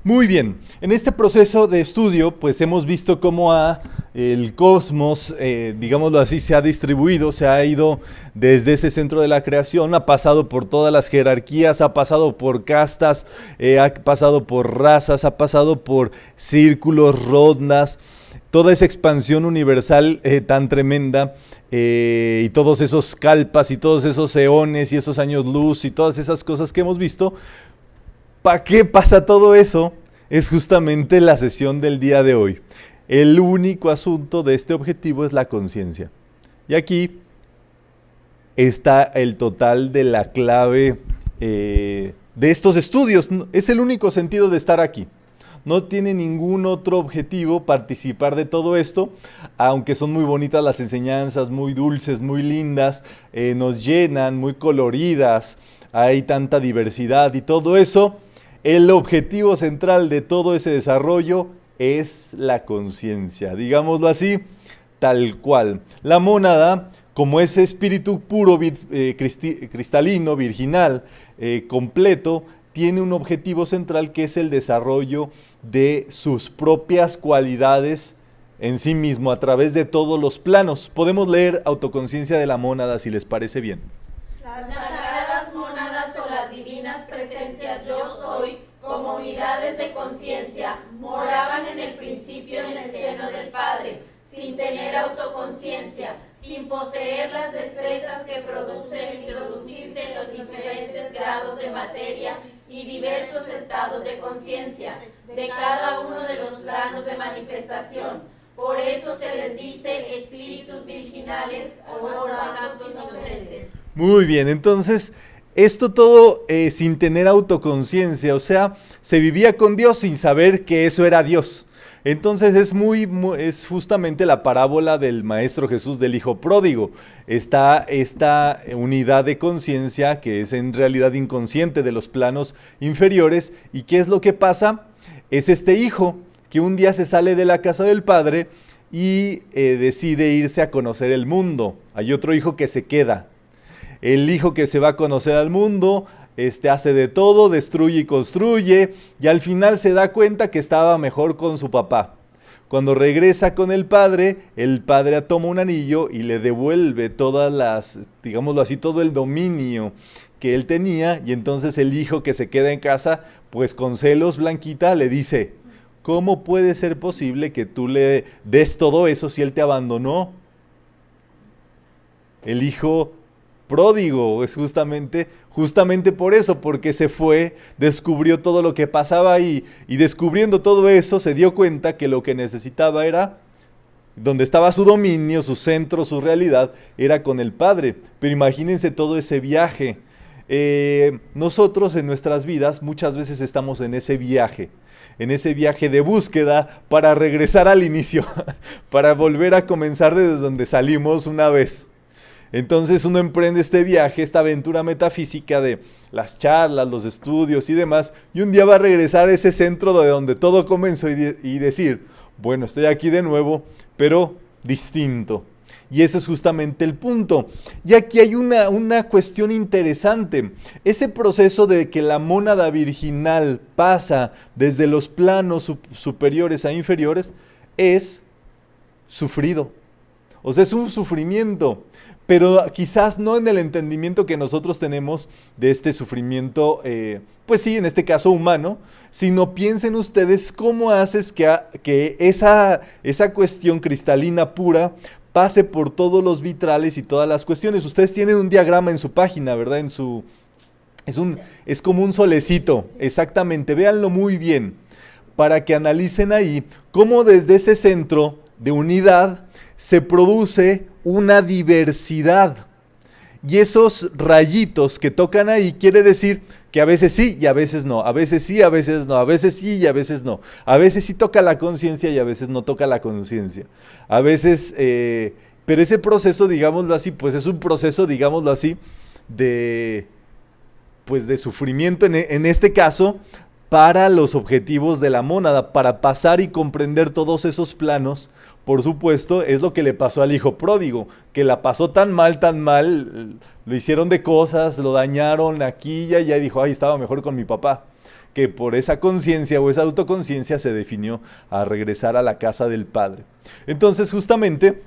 Muy bien, en este proceso de estudio pues hemos visto cómo el cosmos, digámoslo así, se ha distribuido, se ha ido desde ese centro de la creación, ha pasado por todas las jerarquías, ha pasado por castas, ha pasado por razas, ha pasado por círculos, rondas, toda esa expansión universal tan tremenda y todos esos kalpas y todos esos eones y esos años luz y todas esas cosas que hemos visto. ¿Para qué pasa todo eso? Es justamente la sesión del día de hoy. El único asunto de este objetivo es la conciencia. Y aquí está el total de la clave de estos estudios. Es el único sentido de estar aquí. No tiene ningún otro objetivo participar de todo esto, aunque son muy bonitas las enseñanzas, muy dulces, muy lindas, nos llenan, muy coloridas, hay tanta diversidad y todo eso. El objetivo central de todo ese desarrollo es la conciencia, digámoslo así, tal cual. La mónada, como ese espíritu puro, cristalino, virginal, completo, tiene un objetivo central que es el desarrollo de sus propias cualidades en sí mismo a través de todos los planos. Podemos leer Autoconciencia de la mónada si les parece bien. Las sagradas mónadas o las divinas presencias yo soy, como unidades de conciencia, moraban en el principio en el seno del Padre, sin tener autoconciencia, sin poseer las destrezas que producen introducirse en los diferentes grados de materia y diversos estados de conciencia de cada uno de los planos de manifestación. Por eso se les dice espíritus virginales o santos inocentes. Muy bien, entonces esto todo sin tener autoconciencia, o sea, se vivía con Dios sin saber que eso era Dios. Entonces es justamente la parábola del Maestro Jesús del Hijo Pródigo. Está esta unidad de conciencia que es en realidad inconsciente de los planos inferiores. ¿Y qué es lo que pasa? Es este hijo que un día se sale de la casa del padre y decide irse a conocer el mundo. Hay otro hijo que se queda. El hijo que se va a conocer al mundo hace de todo, destruye y construye, y al final se da cuenta que estaba mejor con su papá. Cuando regresa con el padre toma un anillo y le devuelve todas las, digámoslo así, todo el dominio que él tenía, y entonces el hijo que se queda en casa, pues con celos, Blanquita le dice: ¿cómo puede ser posible que tú le des todo eso si él te abandonó? El hijo pródigo es justamente por eso, porque se fue, descubrió todo lo que pasaba ahí, y descubriendo todo eso se dio cuenta que lo que necesitaba era, donde estaba su dominio, su centro, su realidad, era con el Padre. Pero imagínense todo ese viaje. Nosotros en nuestras vidas muchas veces estamos en ese viaje de búsqueda para regresar al inicio, para volver a comenzar desde donde salimos una vez. Entonces uno emprende este viaje, esta aventura metafísica de las charlas, los estudios y demás, y un día va a regresar a ese centro de donde todo comenzó y decir: bueno, estoy aquí de nuevo, pero distinto. Y ese es justamente el punto. Y aquí hay una cuestión interesante. Ese proceso de que la mónada virginal pasa desde los planos superiores a inferiores es sufrido. O sea, es un sufrimiento, pero quizás no en el entendimiento que nosotros tenemos de este sufrimiento, pues sí, en este caso humano, sino piensen ustedes cómo haces que esa cuestión cristalina pura pase por todos los vitrales y todas las cuestiones. Ustedes tienen un diagrama en su página, ¿verdad? Es como un solecito, exactamente, véanlo muy bien, para que analicen ahí cómo desde ese centro de unidad se produce una diversidad. Y esos rayitos que tocan ahí quiere decir que a veces sí y a veces no, a veces sí, a veces no, a veces sí y a veces no. A veces sí toca la conciencia y a veces no toca la conciencia. A veces, pero ese proceso, digámoslo así, pues es un proceso, digámoslo así, de sufrimiento en este caso, para los objetivos de la mónada, para pasar y comprender todos esos planos. Por supuesto, es lo que le pasó al hijo pródigo, que la pasó tan mal, lo hicieron de cosas, lo dañaron aquí y allá, y dijo: ay, estaba mejor con mi papá. que por esa conciencia o esa autoconciencia se definió a regresar a la casa del Padre. Entonces, justamente,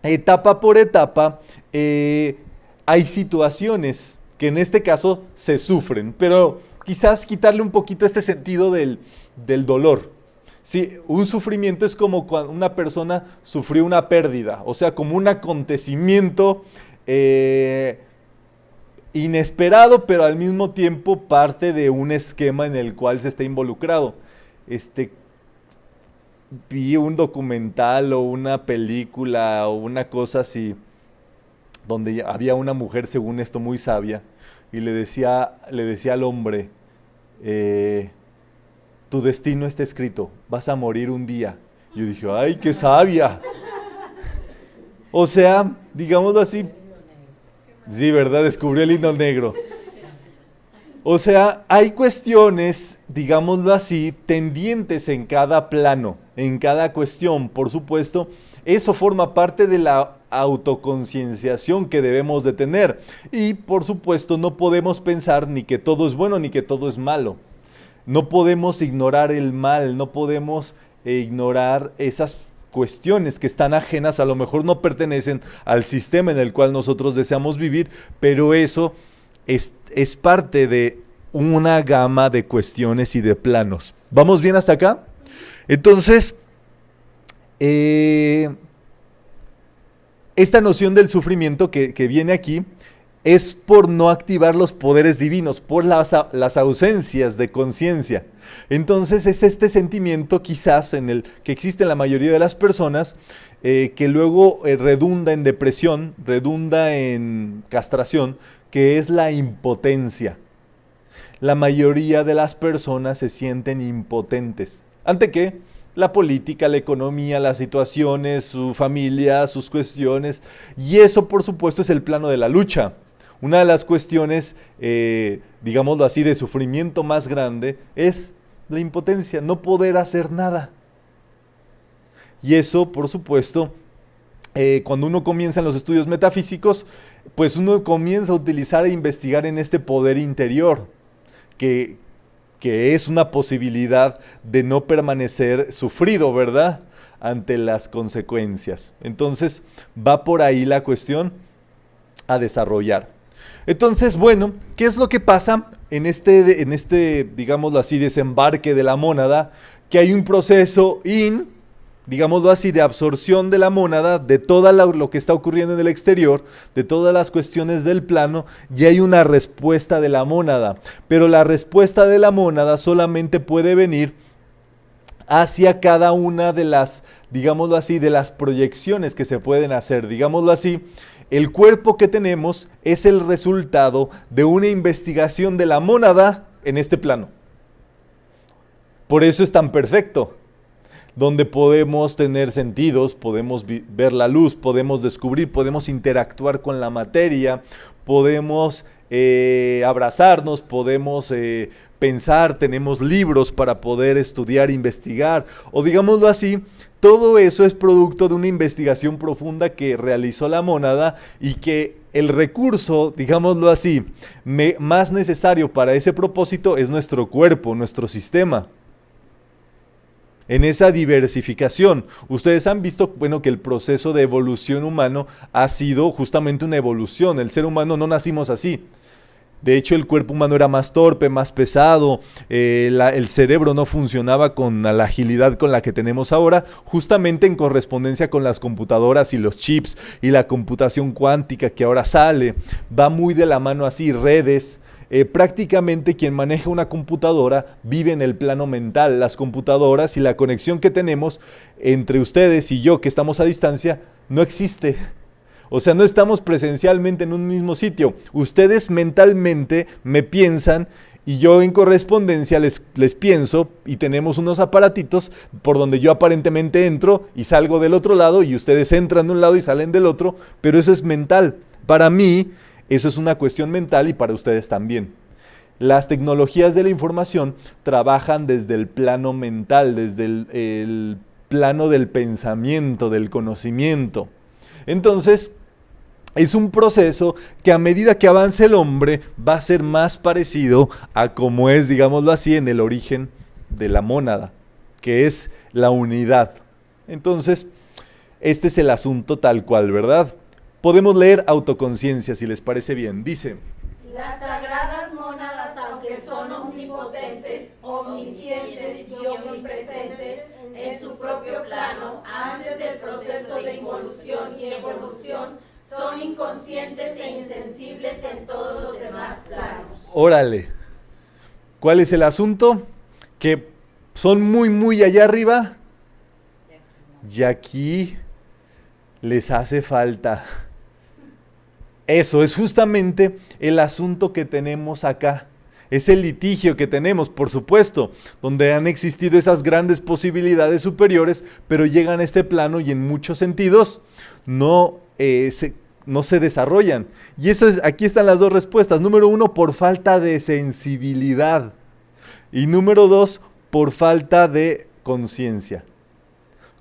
etapa por etapa, hay situaciones que en este caso se sufren, pero quizás quitarle un poquito este sentido del dolor. Sí, un sufrimiento es como cuando una persona sufrió una pérdida, o sea, como un acontecimiento inesperado, pero al mismo tiempo parte de un esquema en el cual se está involucrado. Vi un documental o una película o una cosa así, donde había una mujer, según esto, muy sabia, y le decía al hombre, tu destino está escrito, vas a morir un día. Yo dije, ¡ay, qué sabia! O sea, digámoslo así, sí, ¿verdad? Descubrió el hilo negro. O sea, hay cuestiones, digámoslo así, tendientes en cada plano, en cada cuestión, por supuesto. Eso forma parte de la autoconcienciación que debemos de tener. Y, por supuesto, no podemos pensar ni que todo es bueno ni que todo es malo. No podemos ignorar el mal, no podemos ignorar esas cuestiones que están ajenas, a lo mejor no pertenecen al sistema en el cual nosotros deseamos vivir, pero eso es parte de una gama de cuestiones y de planos. ¿Vamos bien hasta acá? Entonces, esta noción del sufrimiento que viene aquí es por no activar los poderes divinos, por las ausencias de conciencia. Entonces es este sentimiento quizás en el que existe en la mayoría de las personas, que luego redunda en depresión, redunda en castración, que es la impotencia. La mayoría de las personas se sienten impotentes. ¿Ante qué? La política, la economía, las situaciones, su familia, sus cuestiones. Y eso, por supuesto, es el plano de la lucha. Una de las cuestiones, digámoslo así, de sufrimiento más grande es la impotencia, no poder hacer nada. Y eso, por supuesto, cuando uno comienza en los estudios metafísicos, pues uno comienza a utilizar e investigar en este poder interior, que es una posibilidad de no permanecer sufrido, ¿verdad?, ante las consecuencias. Entonces, va por ahí la cuestión a desarrollar. Entonces, bueno, ¿qué es lo que pasa en este, digámoslo así, desembarque de la mónada? Que hay un proceso digámoslo así, de absorción de la mónada, de todo lo que está ocurriendo en el exterior, de todas las cuestiones del plano, y hay una respuesta de la mónada. Pero la respuesta de la mónada solamente puede venir hacia cada una de las, digámoslo así, de las proyecciones que se pueden hacer. Digámoslo así, el cuerpo que tenemos es el resultado de una investigación de la mónada en este plano. Por eso es tan perfecto, donde podemos tener sentidos, podemos ver la luz, podemos descubrir, podemos interactuar con la materia, podemos abrazarnos, podemos pensar, tenemos libros para poder estudiar, investigar, o digámoslo así, todo eso es producto de una investigación profunda que realizó la mónada y que el recurso, digámoslo así, más necesario para ese propósito es nuestro cuerpo, nuestro sistema. En esa diversificación, ustedes han visto, bueno, que el proceso de evolución humano ha sido justamente una evolución. El ser humano no nacimos así. De hecho, el cuerpo humano era más torpe, más pesado, el cerebro no funcionaba con la agilidad con la que tenemos ahora, justamente en correspondencia con las computadoras y los chips y la computación cuántica que ahora sale. Va muy de la mano así, redes. Prácticamente quien maneja una computadora vive en el plano mental. Las computadoras y la conexión que tenemos entre ustedes y yo que estamos a distancia no existe. O sea, no estamos presencialmente en un mismo sitio. Ustedes mentalmente me piensan y yo en correspondencia les pienso y tenemos unos aparatitos por donde yo aparentemente entro y salgo del otro lado y ustedes entran de un lado y salen del otro, pero eso es mental. Para mí, eso es una cuestión mental y para ustedes también. Las tecnologías de la información trabajan desde el plano mental, desde el plano del pensamiento, del conocimiento. Entonces, es un proceso que a medida que avance el hombre va a ser más parecido a como es, digámoslo así, en el origen de la mónada, que es la unidad. Entonces, este es el asunto tal cual, ¿verdad? Podemos leer Autoconciencia, si les parece bien. Dice: las sagradas mónadas, aunque son omnipotentes, omniscientes y omnipresentes en su propio plano, antes del proceso de involución y evolución, son inconscientes e insensibles en todos los demás planos. Órale. ¿Cuál es el asunto? Que son muy allá arriba y aquí les hace falta. Eso es justamente el asunto que tenemos acá. Es el litigio que tenemos, por supuesto, donde han existido esas grandes posibilidades superiores, pero llegan a este plano y en muchos sentidos no se desarrollan. Y aquí están las dos respuestas. Número 1, por falta de sensibilidad. Y número 2, por falta de conciencia.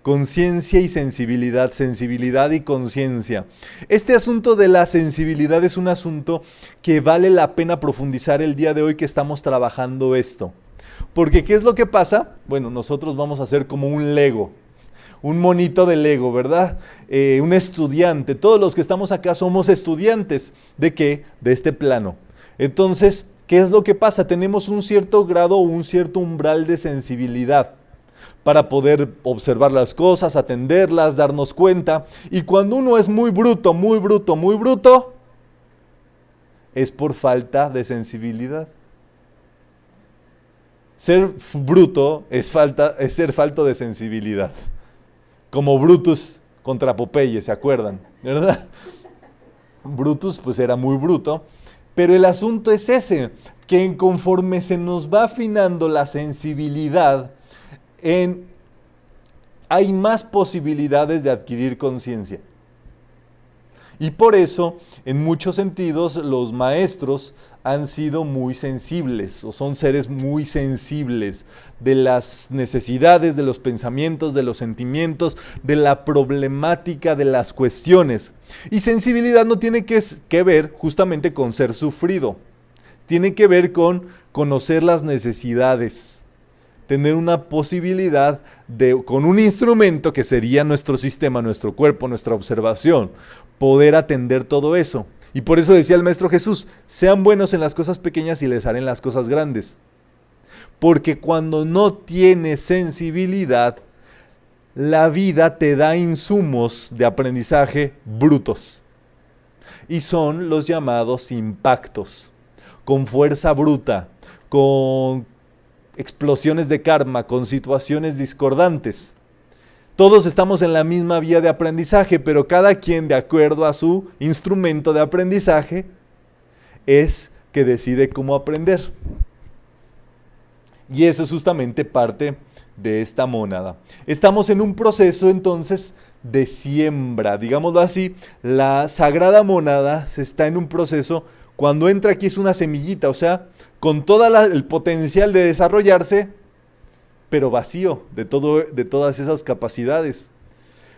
Conciencia y sensibilidad, sensibilidad y conciencia. Este asunto de la sensibilidad es un asunto que vale la pena profundizar el día de hoy que estamos trabajando esto. Porque ¿qué es lo que pasa? Bueno, nosotros vamos a ser como un Lego, un monito de Lego, ¿verdad? Un estudiante. Todos los que estamos acá somos estudiantes. ¿De qué? De este plano. Entonces, ¿qué es lo que pasa? Tenemos un cierto grado o un cierto umbral de sensibilidad para poder observar las cosas, atenderlas, darnos cuenta. Y cuando uno es muy bruto, es por falta de sensibilidad. Ser bruto es ser falto de sensibilidad. Como Brutus contra Popeye, ¿se acuerdan? ¿Verdad? Brutus pues era muy bruto, pero el asunto es ese, que conforme se nos va afinando la sensibilidad, hay más posibilidades de adquirir conciencia. Y por eso, en muchos sentidos, los maestros han sido muy sensibles, o son seres muy sensibles de las necesidades, de los pensamientos, de los sentimientos, de la problemática, de las cuestiones. Y sensibilidad no tiene que ver justamente con ser sufrido, tiene que ver con conocer las necesidades, tener una posibilidad con un instrumento que sería nuestro sistema, nuestro cuerpo, nuestra observación, poder atender todo eso. Y por eso decía el Maestro Jesús, sean buenos en las cosas pequeñas y les haré en las cosas grandes. Porque cuando no tienes sensibilidad, la vida te da insumos de aprendizaje brutos. Y son los llamados impactos, con fuerza bruta, con explosiones de karma, con situaciones discordantes. Todos estamos en la misma vía de aprendizaje, pero cada quien, de acuerdo a su instrumento de aprendizaje, es que decide cómo aprender. Y eso es justamente parte de esta mónada. Estamos en un proceso entonces de siembra, digámoslo así. La sagrada mónada está en un proceso. Cuando entra aquí es una semillita, o sea, con todo el potencial de desarrollarse, pero vacío de todas esas capacidades.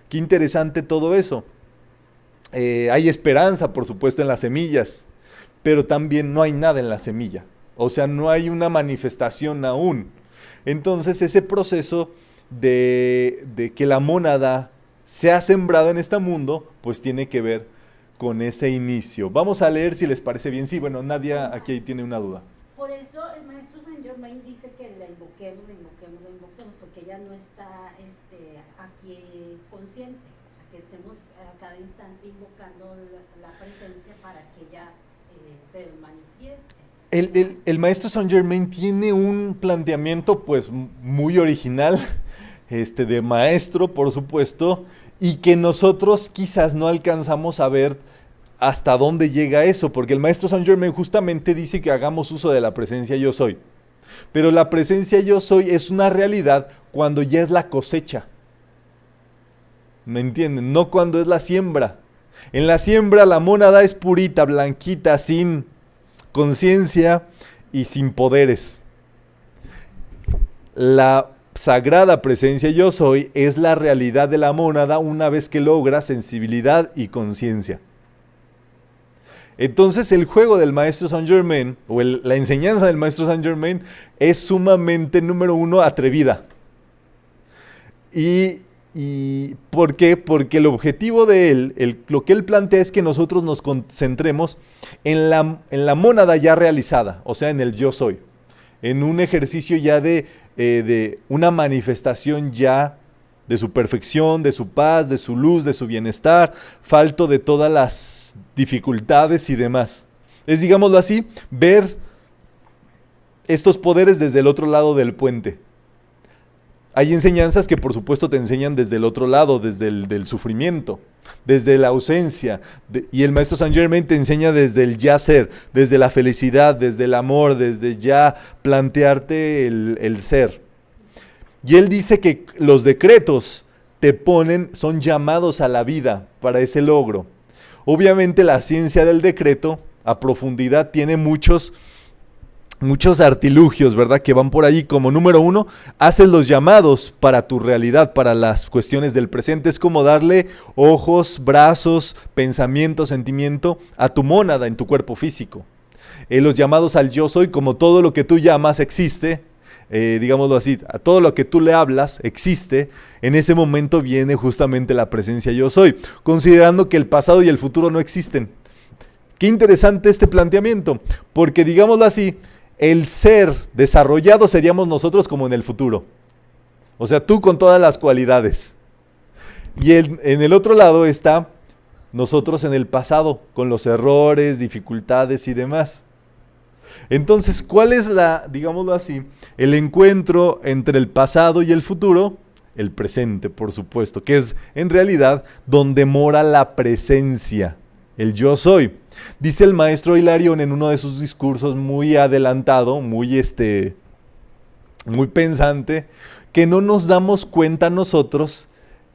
Qué interesante todo eso. Hay esperanza, por supuesto, en las semillas, pero también no hay nada en la semilla. O sea, no hay una manifestación aún. Entonces, ese proceso de que la mónada sea sembrada en este mundo, pues tiene que ver con ese inicio. Vamos a leer si les parece bien. Sí, bueno, Nadia aquí tiene una duda. Por eso el maestro Saint Germain dice que la invoquemos, porque ella no está aquí consciente. O sea, que estemos a cada instante invocando la presencia para que ella se manifieste. El maestro Saint Germain tiene un planteamiento pues muy original, de maestro, por supuesto, y que nosotros quizás no alcanzamos a ver hasta dónde llega eso, porque el maestro Saint Germain justamente dice que hagamos uso de la presencia yo soy. Pero la presencia yo soy es una realidad cuando ya es la cosecha. ¿Me entienden? No cuando es la siembra. En la siembra la mónada es purita, blanquita, sin conciencia y sin poderes. La sagrada presencia yo soy es la realidad de la mónada una vez que logra sensibilidad y conciencia. Entonces el juego del maestro Saint Germain, o la enseñanza del maestro Saint Germain, es sumamente, número uno, atrevida. ¿Y por qué? Porque el objetivo de él, lo que él plantea es que nosotros nos concentremos en la mónada ya realizada, o sea, en el yo soy, en un ejercicio ya de una manifestación ya de su perfección, de su paz, de su luz, de su bienestar, falto de todas las dificultades y demás. Es, digámoslo así, ver estos poderes desde el otro lado del puente. Hay enseñanzas que por supuesto te enseñan desde el otro lado, desde el del sufrimiento, desde la ausencia, y el maestro Saint Germain te enseña desde el ya ser, desde la felicidad, desde el amor, desde ya plantearte el ser. Y él dice que los decretos son llamados a la vida para ese logro. Obviamente la ciencia del decreto a profundidad tiene muchos artilugios, ¿verdad? Que van por ahí. Como número uno, haces los llamados para tu realidad, para las cuestiones del presente. Es como darle ojos, brazos, pensamiento, sentimiento a tu mónada en tu cuerpo físico. Los llamados al yo soy, como todo lo que tú llamas existe, digámoslo así, a todo lo que tú le hablas existe, en ese momento viene justamente la presencia yo soy, considerando que el pasado y el futuro no existen. Qué interesante este planteamiento, porque digámoslo así, el ser desarrollado seríamos nosotros como en el futuro. O sea, tú con todas las cualidades. Y en el otro lado está nosotros en el pasado, con los errores, dificultades y demás. Entonces, ¿cuál es digámoslo así, el encuentro entre el pasado y el futuro? El presente, por supuesto, que es en realidad donde mora la presencia, el yo soy. Dice el maestro Hilarión en uno de sus discursos muy adelantado, muy pensante, que no nos damos cuenta nosotros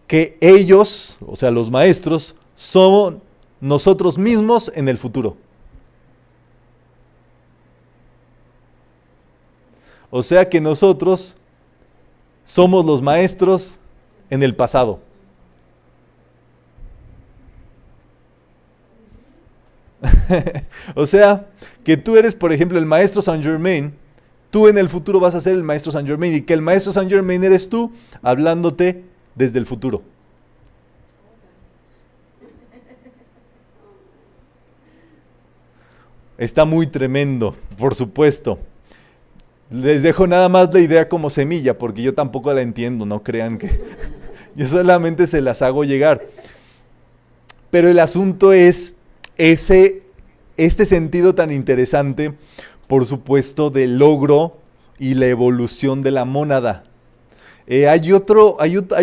que ellos, o sea, los maestros, son nosotros mismos en el futuro. O sea que nosotros somos los maestros en el pasado. O sea, que tú eres, por ejemplo, el maestro Saint Germain, tú en el futuro vas a ser el maestro Saint Germain, y que el maestro Saint Germain eres tú, hablándote desde el futuro. Está muy tremendo, por supuesto. Les dejo nada más la idea como semilla, porque yo tampoco la entiendo, no crean que... Yo solamente se las hago llegar. Pero el asunto es este sentido tan interesante, por supuesto, del logro y la evolución de la mónada. Hay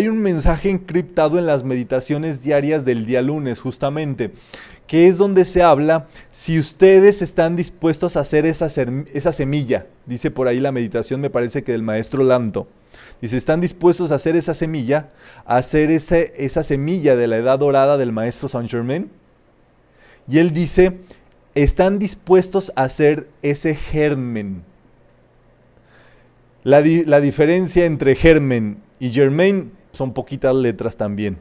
un mensaje encriptado en las meditaciones diarias del día lunes, justamente, que es donde se habla, si ustedes están dispuestos a hacer esa semilla, dice por ahí la meditación, me parece que del maestro Lanto, dice, están dispuestos a hacer esa semilla, a hacer esa semilla de la edad dorada del maestro Saint Germain, y él dice, están dispuestos a hacer ese germen. La diferencia entre germen y Germain son poquitas letras también.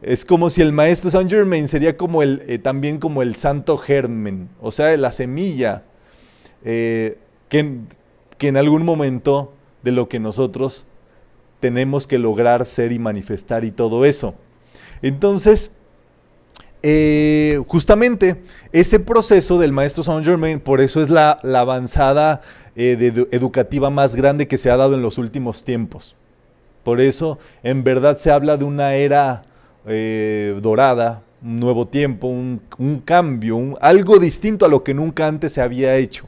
Es como si el maestro Saint Germain sería como también como el santo germen, o sea, la semilla que en algún momento de lo que nosotros tenemos que lograr ser y manifestar y todo eso. Entonces, justamente ese proceso del maestro Saint Germain, por eso es la avanzada educativa más grande que se ha dado en los últimos tiempos. Por eso, en verdad, se habla de una era dorada, un nuevo tiempo, un cambio, algo distinto a lo que nunca antes se había hecho.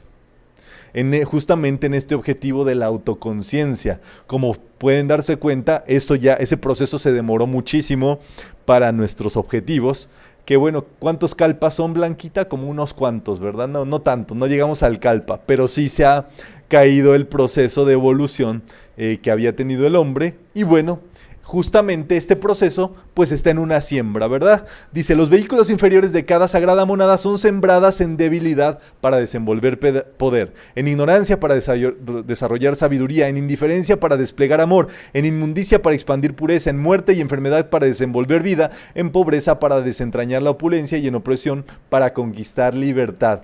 Justamente en este objetivo de la autoconciencia. Como pueden darse cuenta, ese proceso se demoró muchísimo para nuestros objetivos. Que bueno, ¿cuántos kalpas son, Blanquita? Como unos cuantos, ¿verdad? No tanto, no llegamos al kalpa, pero sí se ha caído el proceso de evolución que había tenido el hombre. Y bueno, justamente este proceso pues está en una siembra, ¿verdad? Dice, los vehículos inferiores de cada sagrada monada son sembradas en debilidad para desenvolver poder, en ignorancia para desarrollar sabiduría, en indiferencia para desplegar amor, en inmundicia para expandir pureza, en muerte y enfermedad para desenvolver vida, en pobreza para desentrañar la opulencia y en opresión para conquistar libertad.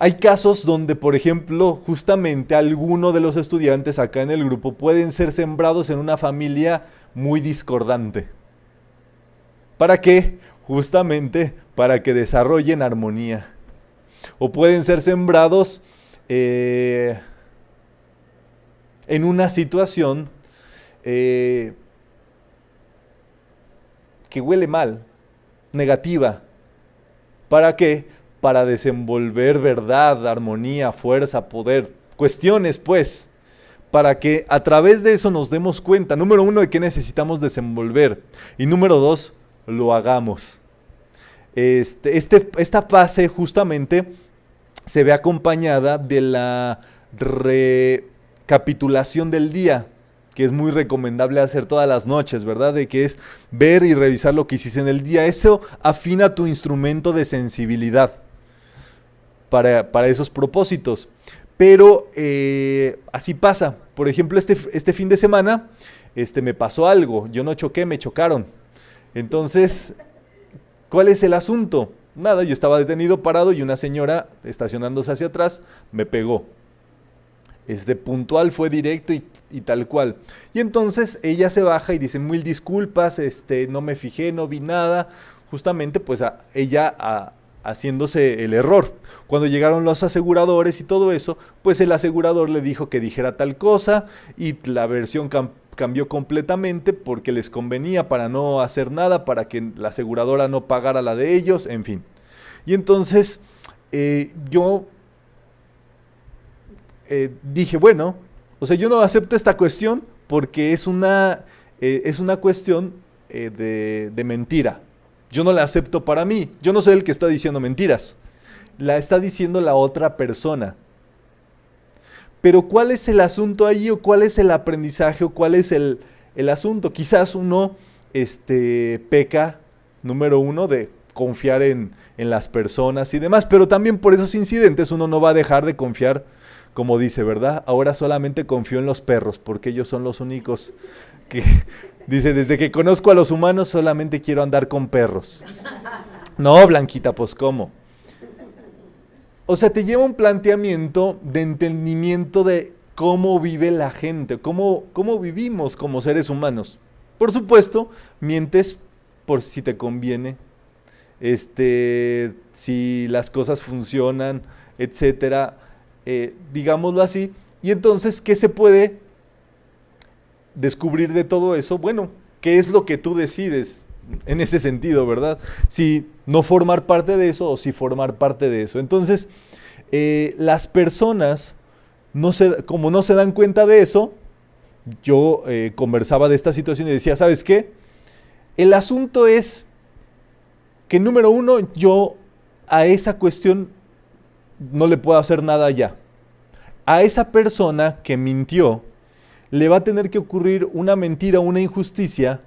Hay casos donde, por ejemplo, justamente alguno de los estudiantes acá en el grupo pueden ser sembrados en una familia muy discordante. ¿Para qué? Justamente para que desarrollen armonía. O pueden ser sembrados en una situación que huele mal, negativa. ¿Para qué? Para desenvolver verdad, armonía, fuerza, poder, cuestiones pues, para que a través de eso nos demos cuenta, número 1, de qué necesitamos desenvolver, y número 2, lo hagamos. Esta fase justamente se ve acompañada de la recapitulación del día, que es muy recomendable hacer todas las noches, ¿verdad? De que es ver y revisar lo que hiciste en el día. Eso afina tu instrumento de sensibilidad para esos propósitos. Pero así pasa. Por ejemplo, este fin de semana me pasó algo. Yo no choqué, me chocaron. Entonces, ¿cuál es el asunto? Nada, yo estaba detenido, parado, y una señora estacionándose hacia atrás me pegó. Puntual, fue directo y tal cual. Y entonces ella se baja y dice, mil disculpas, no me fijé, no vi nada. Justamente pues ella haciéndose el error. Cuando llegaron los aseguradores y todo eso, pues el asegurador le dijo que dijera tal cosa y la versión cambió completamente porque les convenía para no hacer nada, para que la aseguradora no pagara la de ellos, en fin. Y entonces yo dije, bueno, o sea, yo no acepto esta cuestión porque es una cuestión de mentira. Yo no la acepto para mí. Yo no soy el que está diciendo mentiras. La está diciendo la otra persona. Pero ¿cuál es el asunto allí? ¿O cuál es el aprendizaje? ¿O cuál es el asunto? Quizás uno peca, número 1, de confiar en las personas y demás. Pero también por esos incidentes uno no va a dejar de confiar, como dice, ¿verdad? Ahora solamente confío en los perros, porque ellos son los únicos que... Dice, desde que conozco a los humanos solamente quiero andar con perros. No, Blanquita, pues ¿cómo? O sea, te lleva un planteamiento de entendimiento de cómo vive la gente, cómo vivimos como seres humanos. Por supuesto, mientes por si te conviene, si las cosas funcionan, etcétera, digámoslo así. Y entonces, ¿qué se puede descubrir de todo eso? Bueno, ¿qué es lo que tú decides en ese sentido, verdad? Si no formar parte de eso o si formar parte de eso. Entonces, las personas, como no se dan cuenta de eso, yo conversaba de esta situación y decía, ¿sabes qué? El asunto es que, número 1, yo a esa cuestión no le puedo hacer nada ya. A esa persona que mintió, le va a tener que ocurrir una mentira, una injusticia,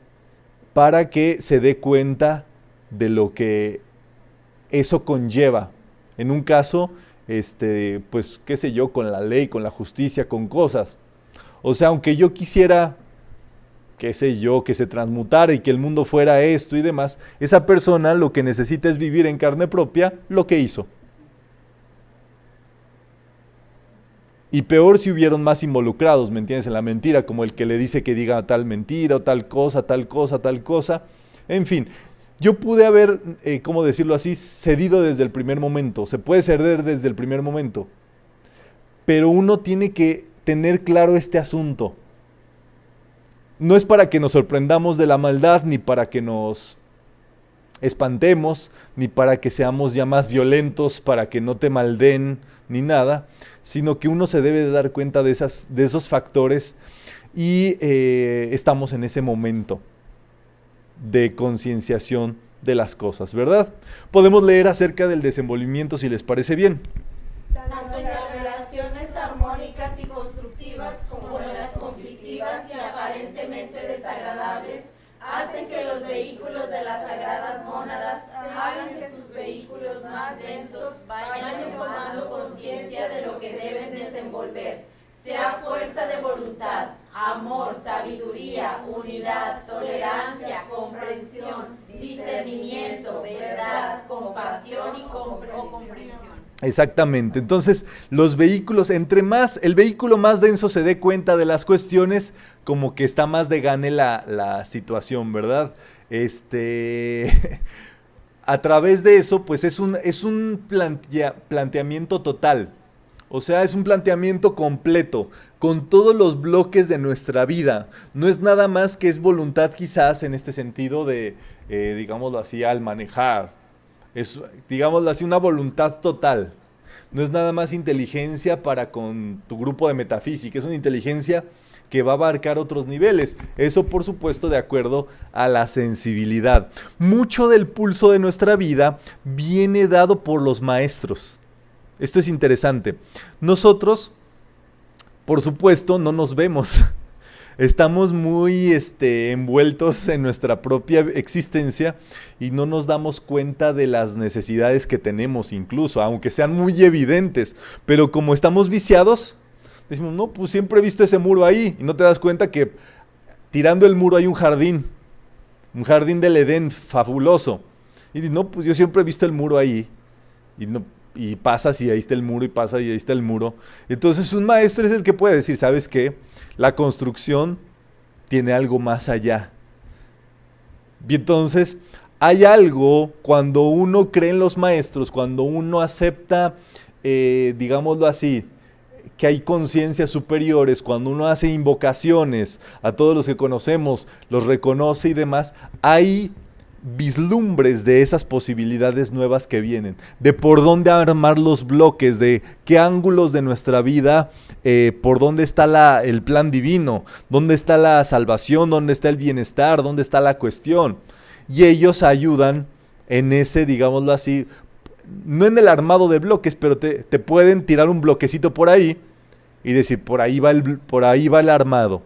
para que se dé cuenta de lo que eso conlleva. En un caso, pues, qué sé yo, con la ley, con la justicia, con cosas. O sea, aunque yo quisiera, qué sé yo, que se transmutara y que el mundo fuera esto y demás, esa persona lo que necesita es vivir en carne propia lo que hizo. Y peor si hubieron más involucrados, ¿me entiendes? En la mentira, como el que le dice que diga tal mentira o tal cosa, tal cosa, tal cosa. En fin, yo pude haber, ¿cómo decirlo así?, cedido desde el primer momento. Se puede ceder desde el primer momento. Pero uno tiene que tener claro este asunto. No es para que nos sorprendamos de la maldad, ni para que nos espantemos, ni para que seamos ya más violentos, para que no te malden, ni nada, sino que uno se debe de dar cuenta de esos factores y estamos en ese momento de concienciación de las cosas, ¿verdad? Podemos leer acerca del desenvolvimiento si les parece bien. Tanto en las relaciones armónicas y constructivas como en las conflictivas de lo que deben desenvolver, sea fuerza de voluntad, amor, sabiduría, unidad, tolerancia, comprensión, discernimiento, verdad, compasión y comprensión. Exactamente. Entonces, los vehículos, entre más, el vehículo más denso se dé cuenta de las cuestiones, como que está más de gane la situación, ¿verdad? A través de eso, pues es un planteamiento total. O sea, es un planteamiento completo, con todos los bloques de nuestra vida. No es nada más que es voluntad quizás en este sentido de, digámoslo así, al manejar. Es, digámoslo así, una voluntad total. No es nada más inteligencia para con tu grupo de metafísica, es una inteligencia que va a abarcar otros niveles. Eso, por supuesto, de acuerdo a la sensibilidad. Mucho del pulso de nuestra vida viene dado por los maestros. Esto es interesante. Nosotros, por supuesto, no nos vemos. Estamos muy envueltos en nuestra propia existencia y no nos damos cuenta de las necesidades que tenemos incluso, aunque sean muy evidentes. Pero como estamos viciados, decimos, no, pues siempre he visto ese muro ahí. Y no te das cuenta que tirando el muro hay un jardín del Edén fabuloso. Y dices, no, pues yo siempre he visto el muro ahí. Y pasas y ahí está el muro, y pasa y ahí está el muro. Entonces un maestro es el que puede decir, ¿sabes qué? La construcción tiene algo más allá. Y entonces hay algo cuando uno cree en los maestros, cuando uno acepta, digámoslo así, que hay conciencias superiores, cuando uno hace invocaciones a todos los que conocemos, los reconoce y demás, hay vislumbres de esas posibilidades nuevas que vienen, de por dónde armar los bloques, de qué ángulos de nuestra vida, por dónde está el plan divino, dónde está la salvación, dónde está el bienestar, dónde está la cuestión. Y ellos ayudan en ese, digámoslo así, no en el armado de bloques, pero te pueden tirar un bloquecito por ahí y decir, por ahí va el armado.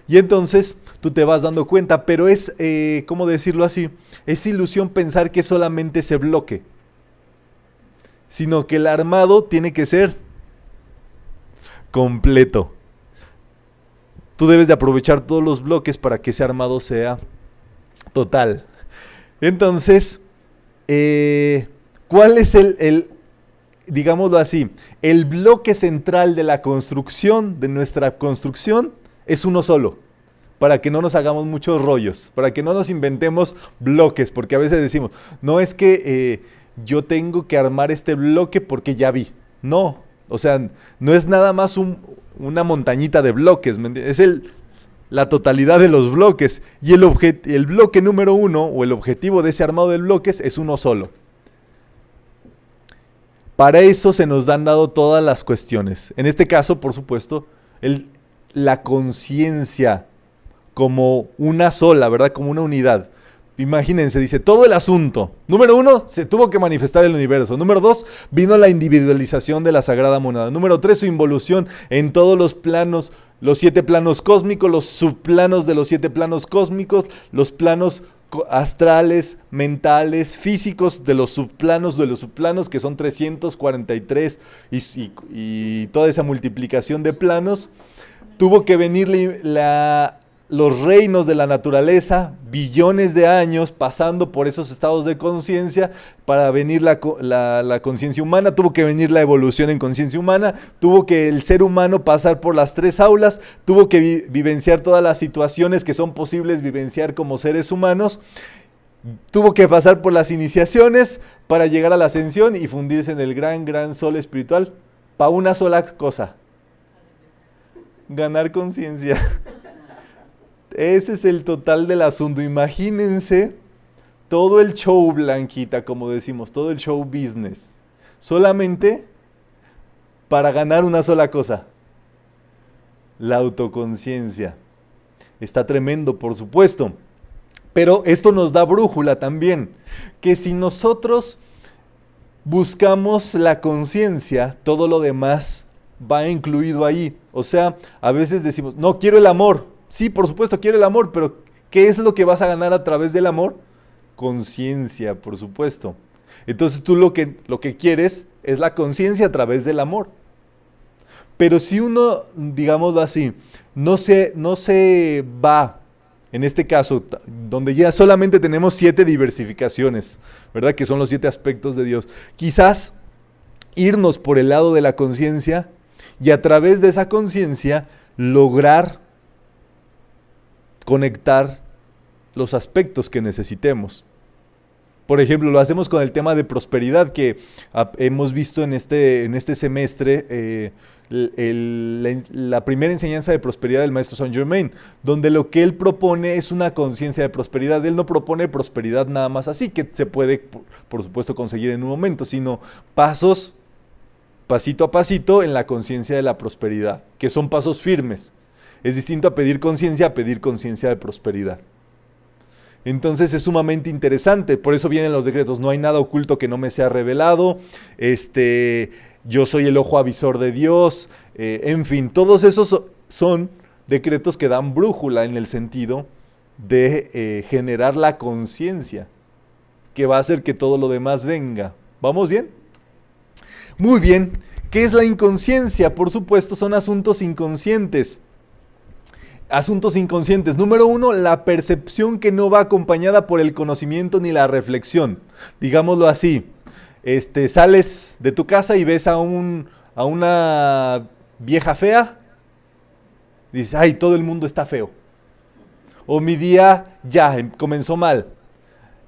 Y entonces tú te vas dando cuenta, pero es, ¿cómo decirlo así? Es ilusión pensar que es solamente ese bloque, sino que el armado tiene que ser completo. Tú debes de aprovechar todos los bloques para que ese armado sea total. Entonces, ¿cuál es digámoslo así, el bloque central de la construcción, de nuestra construcción? Es uno solo, para que no nos hagamos muchos rollos, para que no nos inventemos bloques, porque a veces decimos, no es que yo tengo que armar este bloque porque ya vi. No, o sea, no es nada más una montañita de bloques, ¿me entiendes? Es la totalidad de los bloques, y el bloque número uno, o el objetivo de ese armado de bloques, es uno solo. Para eso se nos han dado todas las cuestiones. En este caso, por supuesto, la conciencia como una sola, ¿verdad? Como una unidad. Imagínense, dice, todo el asunto. Número 1, se tuvo que manifestar el universo. Número 2, vino la individualización de la Sagrada Monada. Número 3, su involución en todos los planos, los 7 planos cósmicos, los subplanos de los 7 planos cósmicos, los planos astrales, mentales, físicos de los subplanos, que son 343 y toda esa multiplicación de planos. Tuvo que venir los reinos de la naturaleza, billones de años pasando por esos estados de conciencia para venir la conciencia humana. Tuvo que venir la evolución en conciencia humana, tuvo que el ser humano pasar por las 3 aulas, tuvo que vivenciar todas las situaciones que son posibles vivenciar como seres humanos, tuvo que pasar por las iniciaciones para llegar a la ascensión y fundirse en el gran sol espiritual para una sola cosa: ganar conciencia. Ese es el total del asunto. Imagínense todo el show, Blanquita, como decimos, todo el show business, solamente para ganar una sola cosa: la autoconciencia. Está tremendo, por supuesto, pero esto nos da brújula también, que si nosotros buscamos la conciencia, todo lo demás va incluido ahí. O sea, a veces decimos, no, quiero el amor. Sí, por supuesto, quiero el amor, pero ¿qué es lo que vas a ganar a través del amor? Conciencia, por supuesto. Entonces tú lo que quieres es la conciencia a través del amor. Pero si uno, digámoslo así, no se va, en este caso, donde ya solamente tenemos 7 diversificaciones, ¿verdad? Que son los 7 aspectos de Dios. Quizás irnos por el lado de la conciencia y a través de esa conciencia lograr conectar los aspectos que necesitemos. Por ejemplo, lo hacemos con el tema de prosperidad que hemos visto en este semestre, la primera enseñanza de prosperidad del maestro Saint Germain, donde lo que él propone es una conciencia de prosperidad. Él no propone prosperidad nada más así, que se puede, por supuesto, conseguir en un momento, sino pasos, pasito a pasito, en la conciencia de la prosperidad, que son pasos firmes. Es distinto a pedir conciencia de prosperidad. Entonces es sumamente interesante, por eso vienen los decretos: no hay nada oculto que no me sea revelado, yo soy el ojo avisor de Dios, en fin, todos esos son decretos que dan brújula en el sentido de generar la conciencia, que va a hacer que todo lo demás venga. ¿Vamos bien? Muy bien. ¿Qué es la inconsciencia? Por supuesto, son asuntos inconscientes. Asuntos inconscientes. Número 1, la percepción que no va acompañada por el conocimiento ni la reflexión. Digámoslo así. Sales de tu casa y ves a una vieja fea. Dices, ay, todo el mundo está feo. O mi día ya comenzó mal.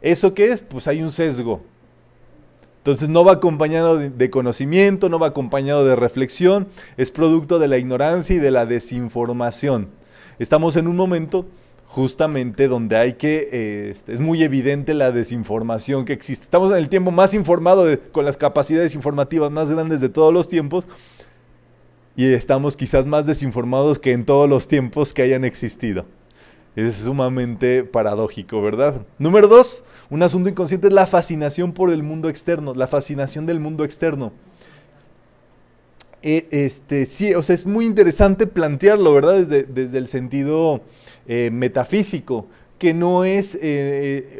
¿Eso qué es? Pues hay un sesgo. Entonces no va acompañado de conocimiento, no va acompañado de reflexión. Es producto de la ignorancia y de la desinformación. Estamos en un momento justamente donde hay que, es muy evidente la desinformación que existe. Estamos en el tiempo más informado, con las capacidades informativas más grandes de todos los tiempos, y estamos quizás más desinformados que en todos los tiempos que hayan existido. Es sumamente paradójico, ¿verdad? Número 2, un asunto inconsciente es la fascinación por el mundo externo, la fascinación del mundo externo. Sí, o sea, es muy interesante plantearlo, ¿verdad? Desde el sentido metafísico, que no es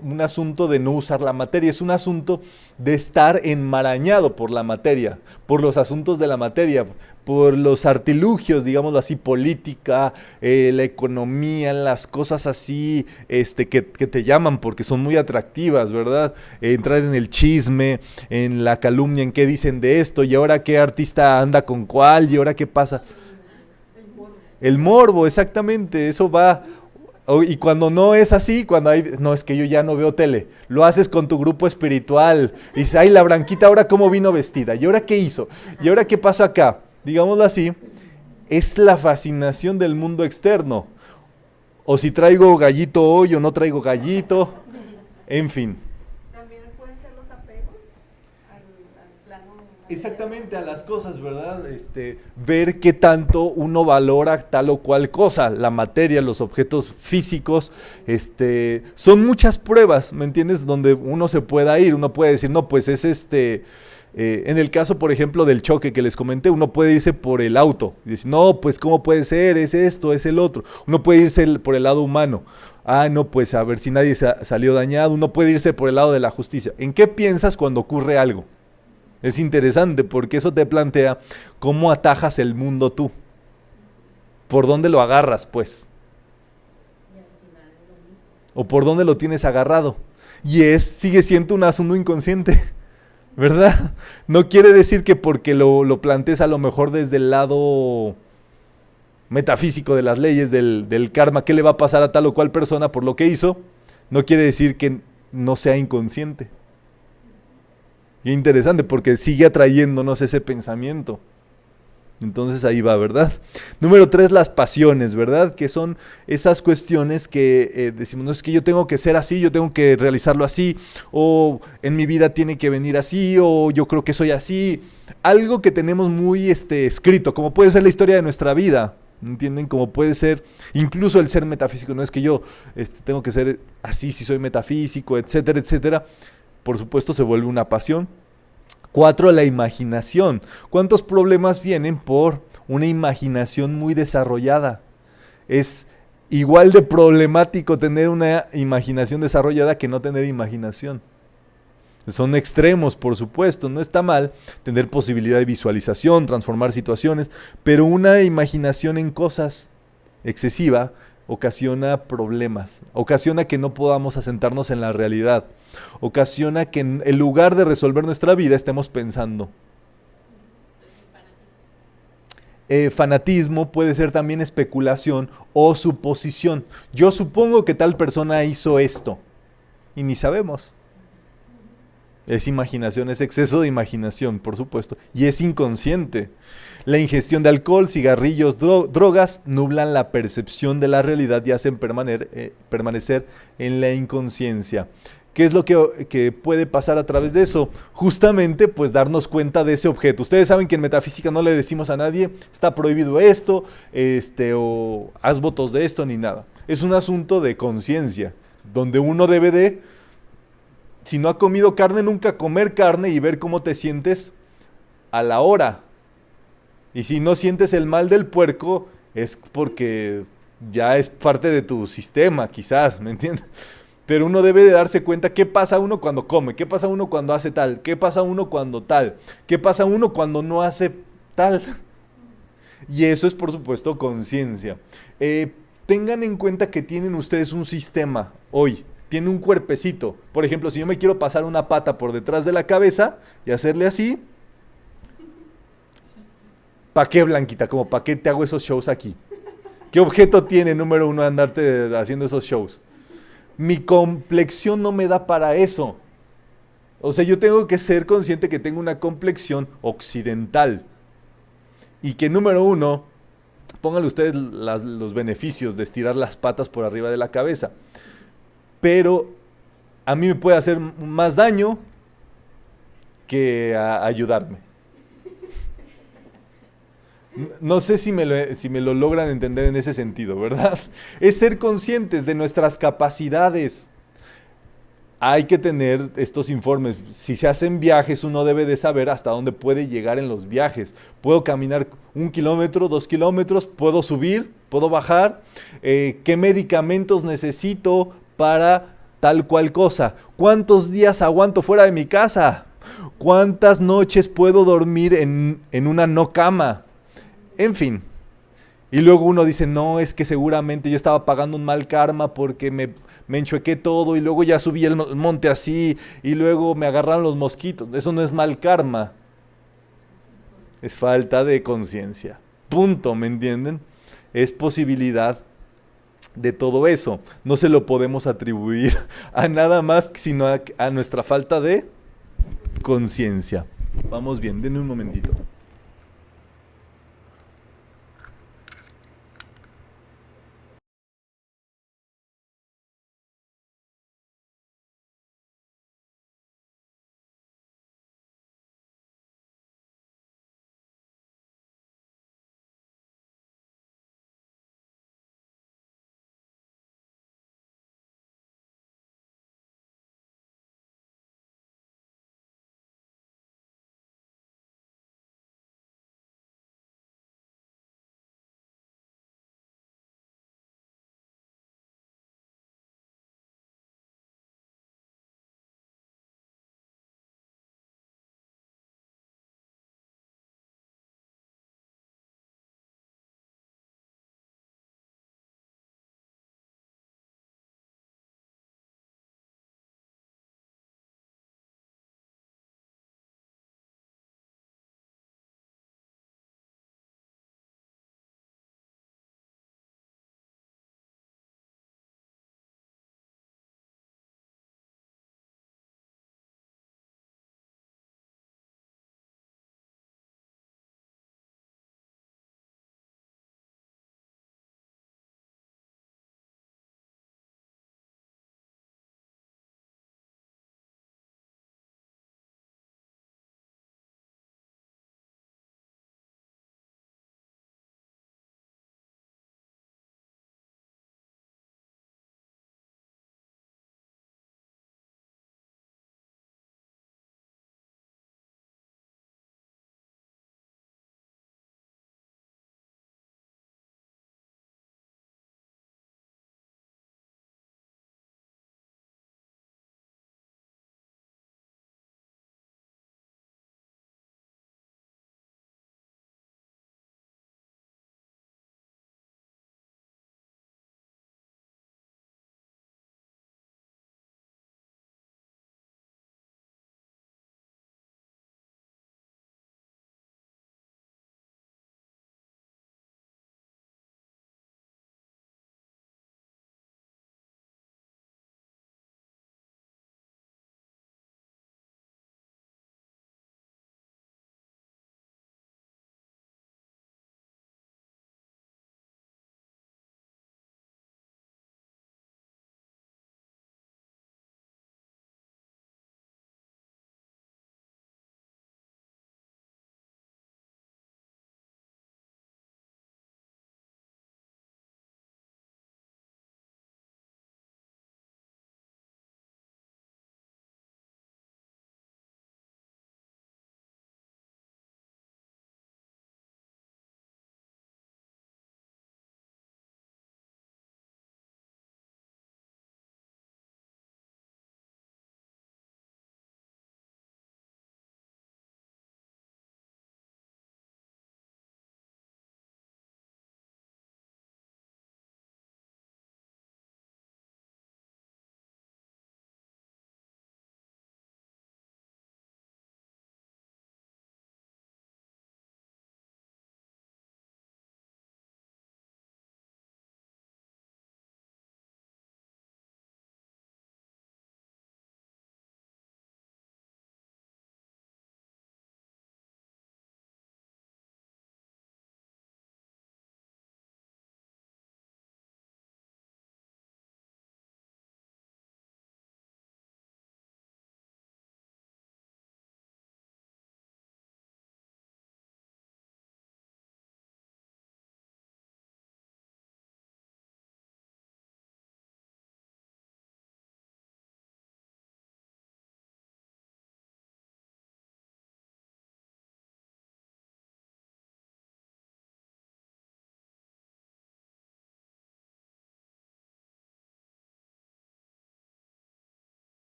un asunto de no usar la materia, es un asunto de estar enmarañado por la materia, por los asuntos de la materia, por los artilugios, digámoslo así, política, la economía, las cosas así que te llaman porque son muy atractivas, ¿verdad? Entrar en el chisme, en la calumnia, en qué dicen de esto, y ahora qué artista anda con cuál, y ahora qué pasa. El morbo, exactamente, eso va. Y cuando no es así, cuando no, es que yo ya no veo tele, lo haces con tu grupo espiritual, y dices, ay, la Branquita ahora cómo vino vestida, y ahora qué hizo, y ahora qué pasó acá, digámoslo así, es la fascinación del mundo externo, o si traigo gallito hoy o no traigo gallito, en fin. También pueden ser los apegos al plano. Exactamente, a las cosas, ¿verdad? Ver qué tanto uno valora tal o cual cosa, la materia, los objetos físicos, son muchas pruebas, ¿me entiendes? Donde uno se pueda ir, uno puede decir, no, pues es en el caso, por ejemplo, del choque que les comenté, uno puede irse por el auto, y decir, no, pues ¿cómo puede ser? Es esto, es el otro. Uno puede irse por el lado humano. Ah, no, pues a ver si nadie salió dañado. Uno puede irse por el lado de la justicia. ¿En qué piensas cuando ocurre algo? Es interesante porque eso te plantea cómo atajas el mundo tú. ¿Por dónde lo agarras, pues? ¿O por dónde lo tienes agarrado? Y sigue siendo un asunto inconsciente, ¿verdad? No quiere decir que porque lo plantees a lo mejor desde el lado metafísico de las leyes, del karma, qué le va a pasar a tal o cual persona por lo que hizo, no quiere decir que no sea inconsciente. Y interesante porque sigue atrayéndonos ese pensamiento. Entonces ahí va, ¿verdad? Número 3, las pasiones, ¿verdad? Que son esas cuestiones que decimos, no es que yo tengo que ser así, yo tengo que realizarlo así, o en mi vida tiene que venir así, o yo creo que soy así. Algo que tenemos muy escrito, como puede ser la historia de nuestra vida, ¿entienden? Como puede ser incluso el ser metafísico, no es que yo tengo que ser así si soy metafísico, etcétera, etcétera. Por supuesto se vuelve una pasión. 4, la imaginación. ¿Cuántos problemas vienen por una imaginación muy desarrollada? Es igual de problemático tener una imaginación desarrollada que no tener imaginación. Son extremos, por supuesto, no está mal tener posibilidad de visualización, transformar situaciones, pero una imaginación en cosas excesiva ocasiona problemas, ocasiona que no podamos asentarnos en la realidad, ocasiona que en lugar de resolver nuestra vida estemos pensando. Fanatismo puede ser también especulación o suposición. Yo supongo que tal persona hizo esto y ni sabemos. Es imaginación, es exceso de imaginación, por supuesto, y es inconsciente. La ingestión de alcohol, cigarrillos, drogas nublan la percepción de la realidad y hacen permanecer en la inconsciencia. ¿Qué es lo que puede pasar a través de eso? Justamente, pues darnos cuenta de ese objeto. Ustedes saben que en metafísica no le decimos a nadie, está prohibido esto, o haz votos de esto, ni nada. Es un asunto de conciencia, donde uno debe de, si no ha comido carne, nunca comer carne y ver cómo te sientes a la hora. Y si no sientes el mal del puerco, es porque ya es parte de tu sistema, quizás, ¿me entiendes? Pero uno debe de darse cuenta qué pasa uno cuando come, qué pasa uno cuando hace tal, qué pasa uno cuando tal, qué pasa uno cuando no hace tal. Y eso es, por supuesto, conciencia. Tengan en cuenta que tienen ustedes un sistema hoy. Tiene un cuerpecito. Por ejemplo, si yo me quiero pasar una pata por detrás de la cabeza y hacerle así, ¿para qué, Blanquita? Como, ¿para qué te hago esos shows aquí? ¿Qué objeto tiene, número uno, andarte haciendo esos shows? Mi complexión no me da para eso. O sea, yo tengo que ser consciente que tengo una complexión occidental. Y que, número uno, pónganle ustedes los beneficios de estirar las patas por arriba de la cabeza. Pero a mí me puede hacer más daño que ayudarme. No sé si me lo logran entender en ese sentido, ¿verdad? Es ser conscientes de nuestras capacidades. Hay que tener estos informes. Si se hacen viajes, uno debe de saber hasta dónde puede llegar en los viajes. Puedo caminar 1 kilómetro, 2 kilómetros, puedo subir, puedo bajar. ¿Qué medicamentos necesito para tal cual cosa? ¿Cuántos días aguanto fuera de mi casa? ¿Cuántas noches puedo dormir en una no cama? En fin. Y luego uno dice, no, es que seguramente yo estaba pagando un mal karma porque me enchuequé todo y luego ya subí el monte así y luego me agarraron los mosquitos. Eso no es mal karma. Es falta de conciencia. Punto, ¿me entienden? Es posibilidad de todo eso. No se lo podemos atribuir a nada más sino a nuestra falta de conciencia. Vamos bien, denme un momentito.